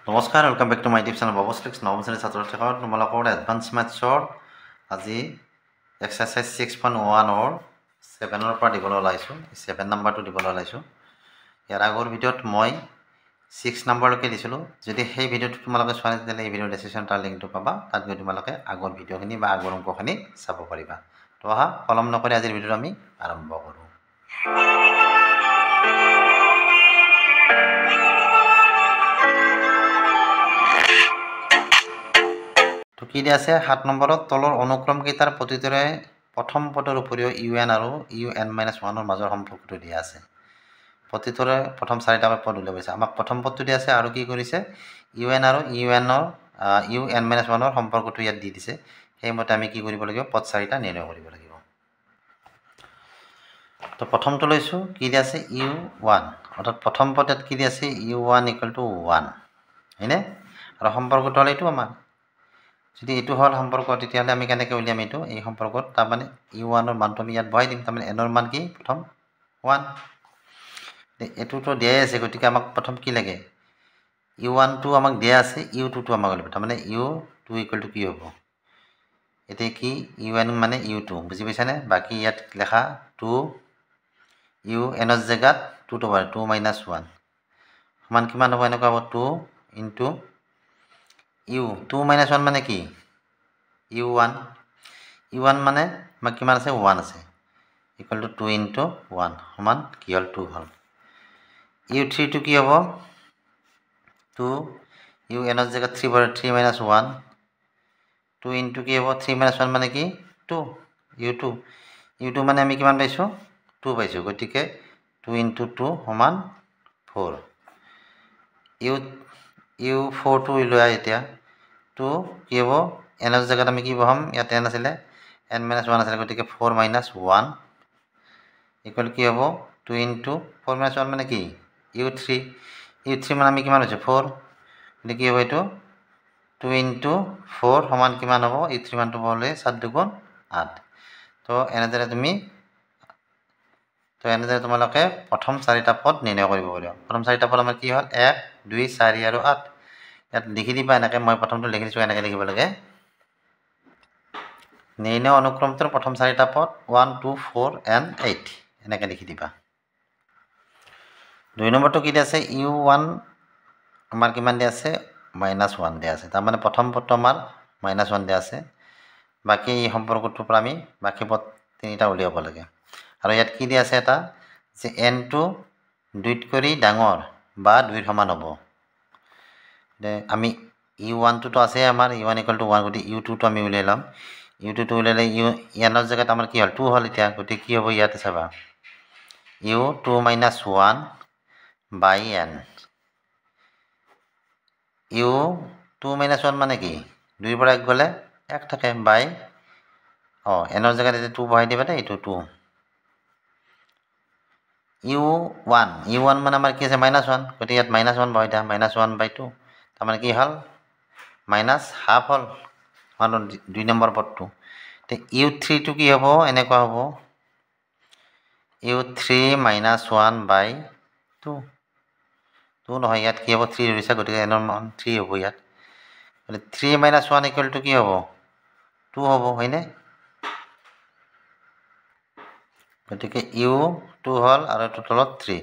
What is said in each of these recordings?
নমস্কাৰ, welcome back to my YouTube channel Babu's tricks. নৱম শ্ৰেণীৰ ছাত্ৰ ছাত্ৰীসকল, তোমালোকৰ এডভান্স মেথছৰ আজি এক্সাৰচাইজ 6.1 7ৰ পৰা দিবলৈ ওলাইছোঁ। 7 নম্বৰটো দিবলৈ ওলাইছোঁ। ইয়াৰ আগৰ ভিডিঅ'ত মই 6 নম্বৰলৈকে দিছিলোঁ। যদি সেই ভিডিঅ'টো তোমালোকে চোৱা নাই তেতিয়াহ'লে এই ভিডিঅ'ৰ ডেছক্ৰিপশ্যন তাৰ লিংকটো পাবা। তাত গৈ তোমালোকে আগৰ ভিডিঅ'খিনি বা আগৰ অংকখিনি চাব পাৰিবা। তো অহা পলম নকৰি আজিৰ ভিডিঅ'টো আমি আৰম্ভ কৰোঁ। তো কি দিয়া আছে 7 নম্বৰত তলৰ অনুক্ৰম কেইটাৰ প্ৰতিটোৰে প্ৰথম পদৰ উপৰিও UN আৰু UN-1ৰ মাজৰ সম্পৰ্কটো দিয়া আছে। প্ৰতিটোৰে প্ৰথম 4টা পদ উলিয়াইছে। আমাক প্ৰথম পদটো দিয়া আছে আৰু কি কৰিছে UN আৰু UN-1ৰ সম্পৰ্কটো ইয়াত দি দিছে। সেইমতে আমি কি কৰিব লাগিব, পদ 4টা নিৰ্ণয় কৰিব লাগিব। তো প্ৰথমটো লৈছোঁ, কি দিয়া আছে U1, অৰ্থাৎ প্ৰথম পদত কি দিয়া আছে U1 = 1, হয়নে? আৰু সম্পৰ্কটো হ'ল এইটো আমাৰ। যদি এইটো হ'ল সম্পৰ্ক তেতিয়াহ'লে আমি কেনেকৈ উলিয়াম এইটো এই সম্পৰ্কত, তাৰমানে U1ৰ মানটো আমি ইয়াত বহাই দিম। তাৰমানে Nৰ মান কি প্ৰথম 1, এইটোতো দিয়াই আছে, গতিকে আমাক প্ৰথম কি লাগে U1টো আমাক দিয়া আছে, U2টো আমাক লাগিব। তাৰমানে U2 = কি হ'ব, এতিয়া কি UN মানে U2, বুজি পাইছানে? বাকী ইয়াত লেখা 2 UNৰ জেগাত 2 2 - 1 সমান কিমান হ'ব, এনেকুৱা হ'ব 2 × U 2 - 1 মানে কি U1 মানে আমাক কিমান আছে 1 আছে, = 2 × 1 সমান কি হ'ল 2 হ'ল। U3টো কি হ'ব 2 UNৰ জেগাত 3 - 1 2 × কি হ'ব 3 - 1 মানে কি 2 U2 মানে আমি কিমান পাইছোঁ 2 পাইছোঁ, গতিকে 2 × 2 সমান 4। U4টো উলিয়াই এতিয়া 2 কি হ'ব Nৰ জেগাত আমি কি বহাম, ইয়াত N আছিলে N-1 আছিলে, গতিকে 4 - 1 = কি হ'ব 2 × 4 - 1 মানে কি U3 মানে আমি কিমান পাইছোঁ 4, গতিকে কি হ'ব এইটো 2 × 4 সমান কিমান হ'ব, U3 মানটো পাবলৈ 7 × 2 = 8। তো এনেদৰে তোমালোকে প্ৰথম 4টা পদ নিৰ্ণয় কৰিব পাৰিবা। প্ৰথম 4টা পদ আমাৰ কি হ'ল 1 2 4 আৰু 8। ইয়াত লিখি দিবা এনেকৈ, মই প্ৰথমটো লিখি দিছোঁ, এনেকৈ লিখিব লাগে। নিৰ্ণয় অনুক্ৰমটোৰ প্ৰথম 4টা পদ 1 2 4 and 8 এনেকৈ লিখি দিবা। 2 নম্বৰটো কি দিয়া আছে U1 আমাৰ কিমান দিয়া আছে -1 দিয়া আছে। তাৰমানে প্ৰথম পদটো আমাৰ -1 দিয়া আছে, বাকী এই সম্পৰ্কটোৰ পৰা আমি বাকী পদ 3টা উলিয়াব লাগে। আৰু ইয়াত কি দিয়া আছে এটা যে Nটো 2তকৈ ডাঙৰ বা 2ৰ সমান হ'ব। আমি U1টোতো আছে আমাৰ U1 = 1, গতিকে U2টো আমি উলিয়াই ল'ম। U2টো উলিয়ালে Nৰ জেগাত আমাৰ কি হ'ল 2 হ'ল এতিয়া, গতিকে কি হ'ব ইয়াতে চাবা U2 - 1 by N। U2 - 1 মানে কি 2ৰ পৰা 1 গ'লে 1 থাকে, বাই Nৰ জেগাত এতিয়া 2 বহাই দিবা দেই, এইটো 2। U1 মানে আমাৰ কি আছে -1, গতিকে ইয়াত -1 বহাই দিয়া, -1/2, তাৰমানে কি হ'ল -½ হ'ল আমাৰ 2 নম্বৰ পদটো। U3টো কি হ'ব, এনেকুৱা হ'ব U3 - 1/2, 2 নহয়, ইয়াত কি হ'ব 3 ধৰিছে, গতিকে Nৰ মান 3 হ'ব ইয়াত। 3 - 1 = কি হ'ব 2 হ'ব, হয়নে? গতিকে U2 হ'ল আৰু এইটো তলত 3।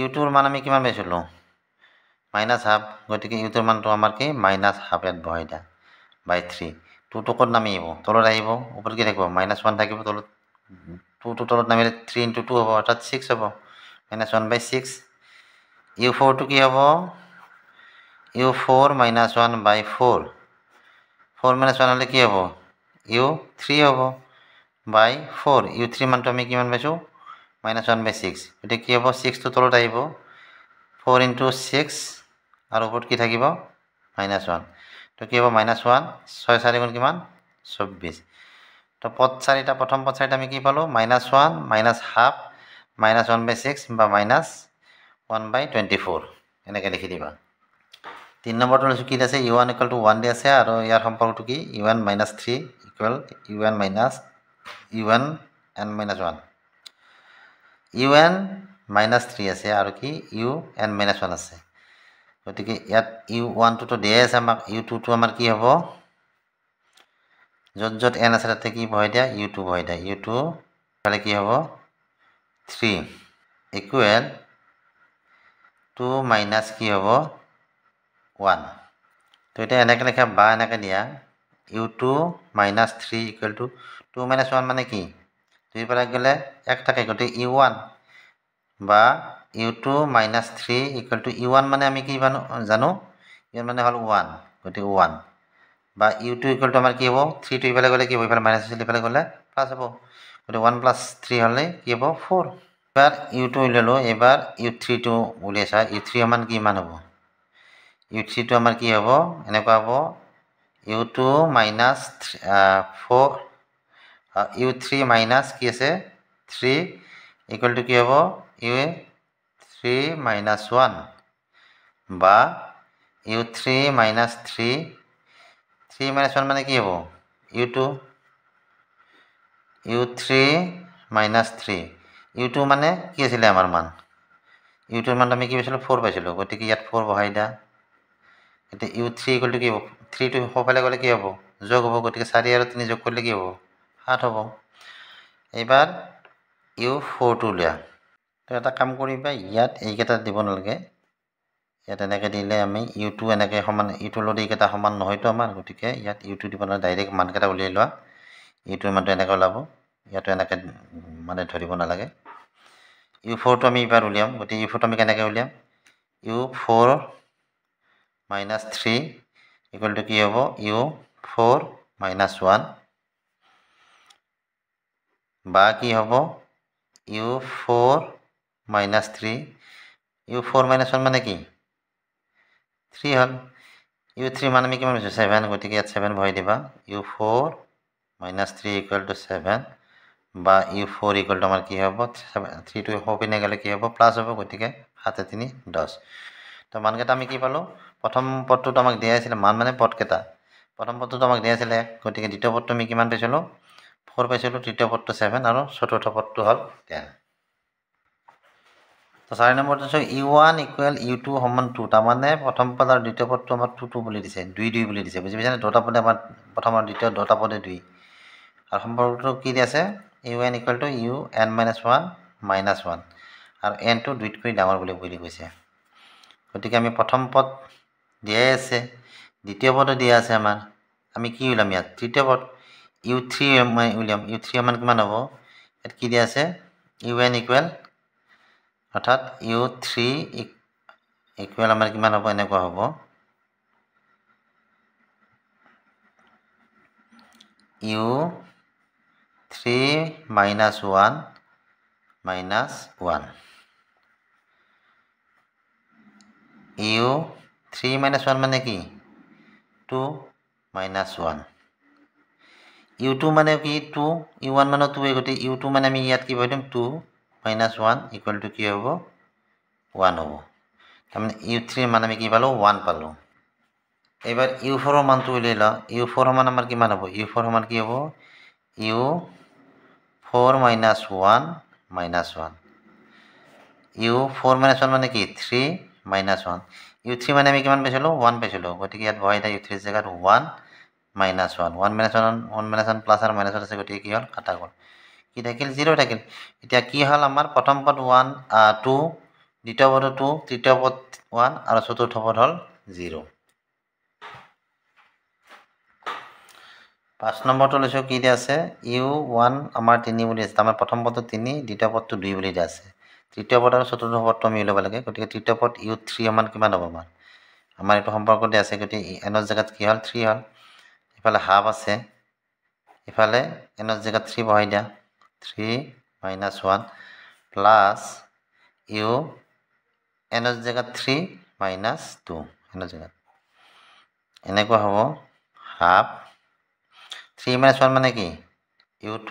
U2ৰ মান আমি কিমান পাইছিলোঁ -½ গতিকে U2ৰ মানটো আমাৰ কি -½ ইয়াত বহাই দিয়া বাই 3। 2টো ক'ত নামি আহিব, তলত আহিব, ওপৰত কি থাকিব -1 থাকিব, তলত 2টো তলত নামিলে 3 × 2 হ'ব, অৰ্থাৎ 6 হ'ব, -1/6। U4টো কি হ'ব U4 - 1/4, 4 - 1 হ'লে কি হ'ব U3 হ'ব বাই 4। U3 মানটো আমি কিমান পাইছোঁ -1/6, গতিকে কি হ'ব 6টো তলত আহিব, 4 × 6 আৰু ওপৰত কি থাকিব -1, তো কি হ'ব -1 6 4 গুণ কিমান 24। তো পদ 4টা প্ৰথম পদ 4টা আমি কি পালোঁ -1 -½ -1/6 বা -1/24 এনেকৈ লিখি দিবা। 3 নম্বৰটো লৈছোঁ, কি আছে U1 = 1 দি আছে আৰু ইয়াৰ সম্পৰ্কটো কি UN - 3 = UN - UN-1। UN - 3 আছে আৰু কি UN - 1 আছে। গতিকে ইয়াত u1 টোতো দিয়ে আছে আমাক, u2 টো আমাৰ কি হ'ব, য'ত য'ত n আছে তাতে কি বহাই দিয়া, u2 বহাই দিয়া, u2 ফালে কি হ'ব 3 ইকুৱেল 2 মাইনাছ কি হ'ব 1। তো এতিয়া এনেকৈ লিখা বা এনেকৈ দিয়া u2 minus 3 equal to 2 minus 1 মানে কি, 2 পৰা গ'লে 1 থাকে, গতিকে u1 বা u2 minus 3 equal to u1 মানে আমি কি জানো, u1 মানে হ'ল 1, গতিকে 1 বা u2 ইকুৱেল টু আমাৰ কি হ'ব 3 টো ইফালে গ'লে কি হ'ব, ইফালে মাইনাছ আছিল ইফালে গ'লে প্লাছ হ'ব, গতিকে 1 প্লাছ 3 হ'লে কি হ'ব 4। এবাৰ u2 উলিয়ালোঁ, এবাৰ u3 টো উলিয়াইছা, u3 সমান কিমান হ'ব, u3 টো আমাৰ কি হ'ব এনেকুৱা হ'ব u2 মাইনাছ 4 u3 মাইনাছ কি আছে 3 ইকুৱেল টু কি হ'ব u3 মাইনাছ 1 বা u3 মাইনাছ 3 মাইনাছ 1 মানে কি হ'ব u2 মাইনাছ 3 u2 মানে কি আছিলে আমাৰ মান, u2 মান আমি কি পাইছিলোঁ 4 পাইছিলোঁ, গতিকে ইয়াত 4 বহাই দিয়া। এতিয়া u3 ইকুৱেল টু কি হ'ব, 3 টো সোঁফালে গ'লে কি হ'ব যোগ হ'ব, গতিকে 4 আৰু 3 যোগ কৰিলে কি হ'ব 7 হ'ব। এইবাৰ u4 টো উলিয়া। তো এটা কাম কৰিবা, ইয়াত এইকেইটা দিব নালাগে, ইয়াত এনেকৈ দিলে আমি u2 এনেকৈ সমান, u2 লগত এইকেইটা সমান নহয়তো আমাৰ, গতিকে ইয়াত u2 দিব নালাগে, ডাইৰেক্ট মানকেইটা উলিয়াই লোৱা, u2 মানটো এনেকৈ ওলাব, ইয়াতো এনেকৈ মানে ধৰিব নালাগে। u4 টো আমি এইবাৰ উলিয়াম, গতিকে u4 টো আমি কেনেকৈ উলিয়াম, u4 মাইনাছ 3 ইকুৱেল টু কি হ'ব u4 মাইনাছ 1 বা কি হ'ব u4 মাইনাছ 3, u4 মাইনাছ 1 মানে কি 3 হ'ল, u3 মান আমি কিমান পাইছোঁ 7, গতিকে ইয়াত 7 বহাই দিবা, u4 মাইনাছ 3 ইকুৱেল টু 7 বা u4 ইকুৱেল টু আমাৰ কি হ'ব 3 টো সপিনে গ'লে কি হ'ব প্লাছ হ'ব, গতিকে 7 3 10। তো মানকেইটা আমি কি পালোঁ, প্ৰথম পদটোত আমাক দিয়া আছিলে মান মানে পদকেইটা, প্ৰথম পদটোতো আমাক দিয়া আছিলে, গতিকে দ্বিতীয় পদটো আমি কিমান পাইছিলোঁ 4 পাইছিলোঁ, তৃতীয় পদটো 7 আৰু চতুৰ্থ পদটো হ'ল 10। তো 4 নম্বৰটো চাওক u1 ইকুৱেল u2 সমান 2, তাৰমানে প্ৰথম পদ আৰু দ্বিতীয় পদটো আমাৰ 2 বুলি দিছে, 2 বুলি দিছে, বুজি পাইছেনে, দুটা পদে আমাৰ প্ৰথম আৰু দ্বিতীয় দুটা পদে 2, আৰু সম্পৰ্কটো কি দি আছে un equal to un minus 1 minus 1 আৰু nটো 2তকৈ ডাঙৰ বুলি কৈছে। গতিকে আমি প্ৰথম পদ দিয়াই আছে, দ্বিতীয় পদো দিয়া আছে আমাৰ, আমি কি উলিয়াম ইয়াত তৃতীয় পদ u3 উলিয়াম, u3 সমান কিমান হ'ব, ইয়াত কি দিয়া আছে un ইকুৱেল, অৰ্থাৎ u3 ইকুৱেল আমাৰ কিমান হ'ব, এনেকুৱা হ'ব u3 minus 1 minus 1, u3 minus 1 মানে কি 2 মাইনাছ 1, u2 মানে কি 2, u1 মানে 2, গতিকে u2 মানে আমি ইয়াত কি পাই দিম 2 মাইনাছ 1 ইকুৱেল টু কি হ'ব 1 হ'ব, তাৰমানে u3 মানে আমি কি পালোঁ 1 পালোঁ। এইবাৰ u4 মানটো উলিয়াই লওঁ, u4 সমান আমাৰ কিমান হ'ব, u4 সমান কি হ'ব u4 minus 1 minus 1, u4 minus 1 মানে কি 3 মাইনাছ 1, u3 মানে আমি কিমান পাইছিলোঁ 1 পাইছিলোঁ, গতিকে ইয়াত বহাই দিয়া u3 জেগাত 1 মাইনাছ 1, 1 মাইনাছ 1 প্লাছ আৰু মাইনাছত আছে, গতিকে কি হ'ল কাটা গ'ল, কি থাকিল 0 থাকিল। এতিয়া কি হ'ল আমাৰ প্ৰথম পদ 2, দ্বিতীয় পদ 2, তৃতীয় পদ 1 আৰু চতুৰ্থ পদ হ'ল 0। 5 নম্বৰটো লৈছোঁ, কি দিয়া আছে u1 আমাৰ 3 বুলি আছে, আমাৰ প্ৰথম পদটো 3, দ্বিতীয় পদটো 2 বুলি দিয়া আছে, তৃতীয় পদ আৰু চতুৰ্থ পদটো আমি উলিয়াব লাগে, গতিকে তৃতীয় পদ u3 সমান কিমান হ'ব আমাৰ এইটো সম্পৰ্ক দিয়া আছে, গতিকে এনৰ জেগাত কি হ'ল 3 হ'ল, ইফালে হাফ আছে, ইফালে এনৰ জেগাত 3 বহাই দিয়া, 3 মাইনাছ 1 প্লাছ u এনৰ জেগাত 3 মাইনাছ 2, এনৰ জেগাত এনেকুৱা হ'ব হাফ, 3 মাইনাছ 1 মানে কি u2,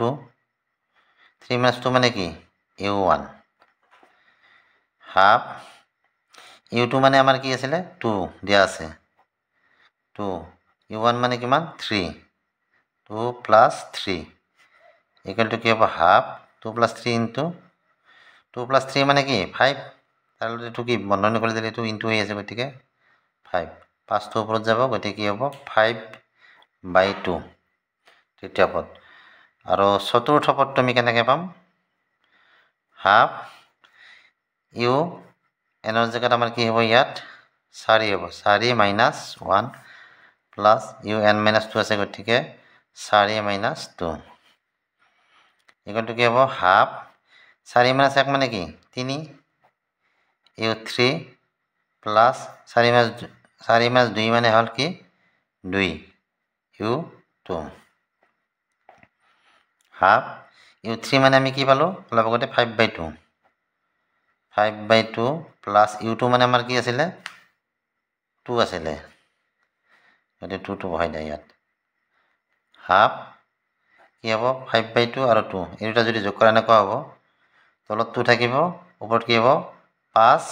3 মাইনাছ 2 মানে কি u1, হাফ u2 মানে আমাৰ কি আছিলে 2 দিয়া আছে 2, u1 মানে কিমান 3, 2 প্লাছ 3 ইকুৱেল টু কি হ'ব হাফ 2 প্লাছ 3 ইনটু 2 প্লাছ 3 মানে কি 5, তাৰ লগত এইটো কি বন্ধনী কৰি দিলে এইটো ইনটু হৈ আছে, গতিকে 5 5টো ওপৰত যাব গতিকে কি হ'ব 5/2 তৃতীয় পদ আৰু চতুৰ্থ পদটো আমি কেনেকৈ পাম হাফ ইউ এনৰ জেগাত আমাৰ কি হ'ব ইয়াত 4 হ'ব 4 - 1 প্লাছ ইউ n - 2 আছে গতিকে 4 - 2 ইকুৱেলটো কি হ'ব হাফ 4 - 1 মানে কি 3 ইউ 3 প্লাছ 4 - 2 মানে হ'ল কি 2 ইউ 2 হাফ ইউ 3 মানে আমি কি পালোঁ অলপ আগতে 5/2 5/2 প্লাছ ইউ 2 মানে আমাৰ কি আছিলে 2 আছিলে গতিকে 2টো বহাই দিয়া ইয়াত হাফ কি হ'ব 5/2 আৰু 2 এই দুটা যদি যোগ কৰা এনেকুৱা হ'ব তলত 2 থাকিব ওপৰত কি হ'ব 5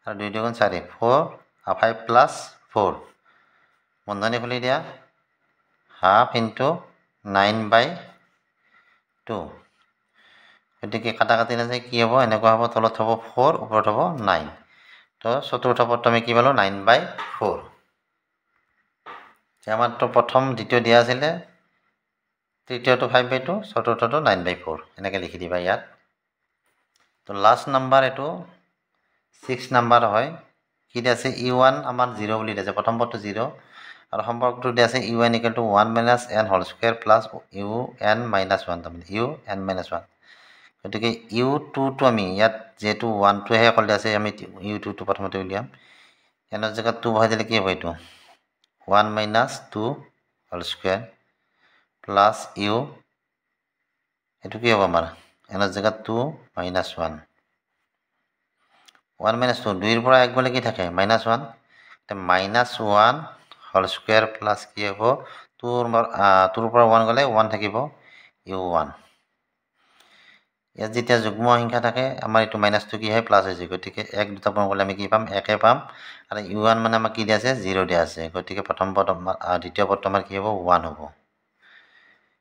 আৰু 2 × 2 = 4 4 আৰু 5 + 4 বন্ধনী খুলি দিয়া হাফ ইনটু 9/2 গতিকে কাটা কাটি নাযায় কি হ'ব এনেকুৱা হ'ব তলত হ'ব 4 ওপৰত হ'ব 9 তো চতুৰ্থ পদটো আমি কি পালোঁ 9/4 আমাৰতো প্ৰথম দ্বিতীয় দিয়া আছিলে তৃতীয়টো 5/2 চতুৰ্থটো 9/4 এনেকৈ লিখি দিবা ইয়াত তো লাষ্ট নাম্বাৰ এইটো 6 নাম্বাৰ হয় কি দিয়া আছে u1 আমাৰ 0 বুলি দিছে প্ৰথম পদটো 0 আৰু সম্পৰ্কটো দিয়া আছে un = 1 - n² প্লাছ un - 1 তাৰমানে un - 1 গতিকে u2টো আমি ইয়াত যেহেতু 1টোহে অকল দিয়া আছে আমি u2টো প্ৰথমতে উলিয়াম এনৰ জেগাত 2 বহাই দিলে কি হ'ব এইটো 1 - 2² প্লাছ ইউ এইটো কি হ'ব আমাৰ এনৰ জেগাত 2 - 1 1 - 2 2ৰ পৰা 1 গ'লে কি থাকে -1 -1² প্লাছ কি হ'ব 2ৰ পৰা 1 গ'লে 1 থাকিব u1 ইয়াত যেতিয়া যুগ্ম সংখ্যা থাকে আমাৰ এইটো মাইনাছটো কি হয় প্লাছ হৈ যায় গতিকে 1 দুটা পৰা গ'লে আমি কি পাম 1 পাম আৰু u1 মানে আমাক কি দিয়া আছে 0 দিয়া আছে গতিকে প্ৰথম পদ দ্বিতীয় পদটো আমাৰ কি হ'ব 1 হ'ব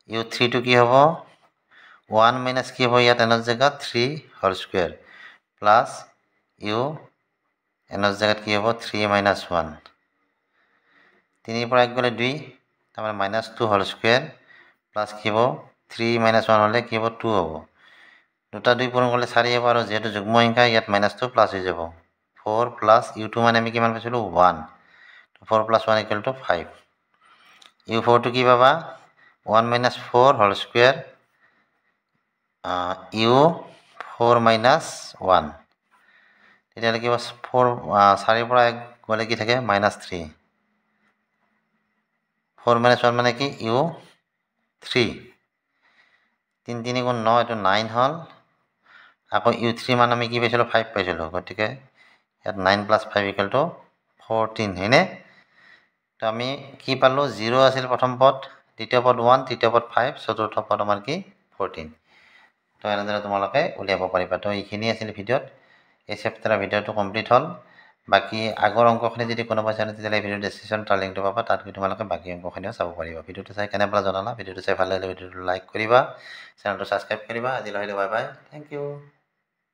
u3টো কি হ'ব 1 মাইনাছ কি হ'ব ইয়াত এনৰ জেগাত 3² প্লাছ ইউ এনৰ জেগাত কি হ'ব 3 - 1 3ৰ পৰা 1 গ'লে 2 তাৰমানে -2² প্লাছ কি হ'ব 3 - 1 হ'লে কি হ'ব 2 হ'ব দুটা 2 পূৰণ কৰিলে 4 হ'ব আৰু যেহেতু যুগ্ম সংখ্যা ইয়াত -2 প্লাছ হৈ যাব 4 প্লাছ u2 মানে আমি কিমান পাইছিলোঁ 1 4 + 1 = 5 u4টো কি পাবা 1 - 4² u4 - 1 তেতিয়াহ'লে কি হ'ব 4ৰ পৰা 1 গ'লে কি থাকে -3 4 - 1 মানে কি u3 3 3 × 9 এইটো 9 হ'ল আকৌ u3 মান আমি কি পাইছিলোঁ 5 পাইছিলোঁ গতিকে ইয়াত 9 + 5 = 14 হয়নে তো আমি কি পালোঁ 0 আছিল প্ৰথম পদ দ্বিতীয় পদ 1 তৃতীয় পদ 5 চতুৰ্থ পদ আমাৰ কি 14 তো এনেদৰে তোমালোকে উলিয়াব পাৰিবা তো এইখিনি আছিল ভিডিঅ'ত এই চেপ্টাৰৰ ভিডিঅ'টো কমপ্লিট হ'ল বাকী আগৰ অংকখিনি যদি কোনোবাই চাই তেতিয়াহ'লে ভিডিঅ' ডেছক্ৰিপশ্যন তাৰ লিংকটো পাবা তাত গৈ তোমালোকে বাকী অংকখিনিও চাব পাৰিবা ভিডিঅ'টো চাই কেনে পালা জনালা ভিডিঅ'টো চাই ভাল লাগিলে ভিডিঅ'টো লাইক কৰিবা চেনেলটো ছাবস্ক্ৰাইব কৰিবা আজিলৈ বাই বাই থেংক ইউ